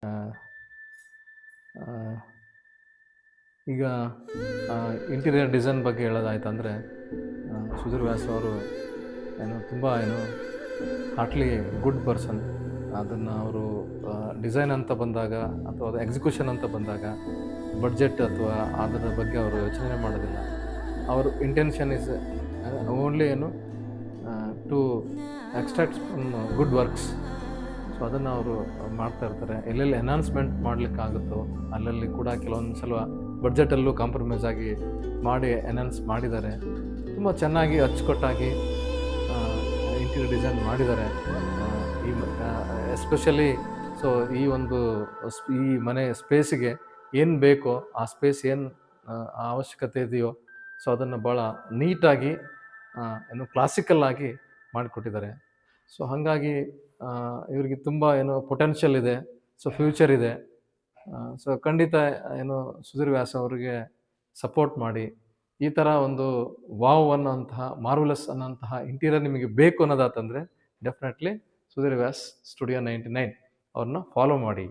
ಆ, ಈಗ interior design ಬಗ್ಗೆ ಹೇಳೋದಾಯ್ತಂದರೆ ಸುಧೀರ್ ವ್ಯಾಸ್ ಅವರು ತುಂಬ ಹಾರ್ಟ್ಲಿ ಗುಡ್ ಪರ್ಸನ್. ಅದನ್ನು ಅವರು ಡಿಸೈನ್ ಅಂತ ಬಂದಾಗ ಅಥವಾ ಅದು ಎಕ್ಸಿಕ್ಯೂಷನ್ ಅಂತ ಬಂದಾಗ ಬಡ್ಜೆಟ್ ಅಥವಾ ಅದರ ಬಗ್ಗೆ ಅವರು ಯೋಚನೆ ಮಾಡೋದಿಲ್ಲ. ಅವ್ರ intention is only to extract good works. So ಅದನ್ನು ಅವರು ಮಾಡ್ತಾ ಇರ್ತಾರೆ. ಎಲ್ಲೆಲ್ಲಿ ಎನ್ಹಾನ್ಸ್ಮೆಂಟ್ ಮಾಡಲಿಕ್ಕಾಗುತ್ತೋ ಅಲ್ಲಲ್ಲಿ ಕೂಡ ಕೆಲವೊಂದು ಸಲ ಬಡ್ಜೆಟಲ್ಲೂ ಕಾಂಪ್ರಮೈಸ್ ಆಗಿ ಮಾಡಿ ಎನ್ಹಾನ್ಸ್ ಮಾಡಿದ್ದಾರೆ. ತುಂಬ ಚೆನ್ನಾಗಿ ಅಚ್ಚುಕಟ್ಟಾಗಿ ಇಂಟೀರಿಯರ್ ಡಿಸೈನ್ ಮಾಡಿದ್ದಾರೆ. ಈ ಎಸ್ಪೆಷಲಿ ಸೊ ಈ ಮನೆ ಸ್ಪೇಸಿಗೆ ಏನು ಬೇಕೋ ಆ ಸ್ಪೇಸ್ ಏನು ಅವಶ್ಯಕತೆ ಇದೆಯೋ ಸೊ ಅದನ್ನು ಭಾಳ ನೀಟಾಗಿ ಕ್ಲಾಸಿಕಲ್ ಆಗಿ ಮಾಡಿಕೊಟ್ಟಿದ್ದಾರೆ. ಸೊ ಹಾಗಾಗಿ ಇವರಿಗೆ ತುಂಬ ಪೊಟೆನ್ಷಿಯಲ್ ಇದೆ. ಸೊ ಫ್ಯೂಚರ್ ಇದೆ. ಸೊ ಖಂಡಿತ ಸುಧೀರ್ ವ್ಯಾಸ್ ಅವರಿಗೆ ಸಪೋರ್ಟ್ ಮಾಡಿ. ಈ ಥರ ಒಂದು ವಾವ್ ಅನ್ನೋಂತಹ ಮಾರ್ವಲಸ್ ಅನ್ನೋಂತಹ ಇಂಟೀರಿಯರ್ ನಿಮಗೆ ಬೇಕು ಅನ್ನೋದಾತಂದರೆ ಡೆಫಿನೆಟ್ಲಿ ಸುಧೀರ್ ವ್ಯಾಸ್ ಸ್ಟುಡಿಯೋ 99 ಅವ್ರನ್ನ ಫಾಲೋ ಮಾಡಿ.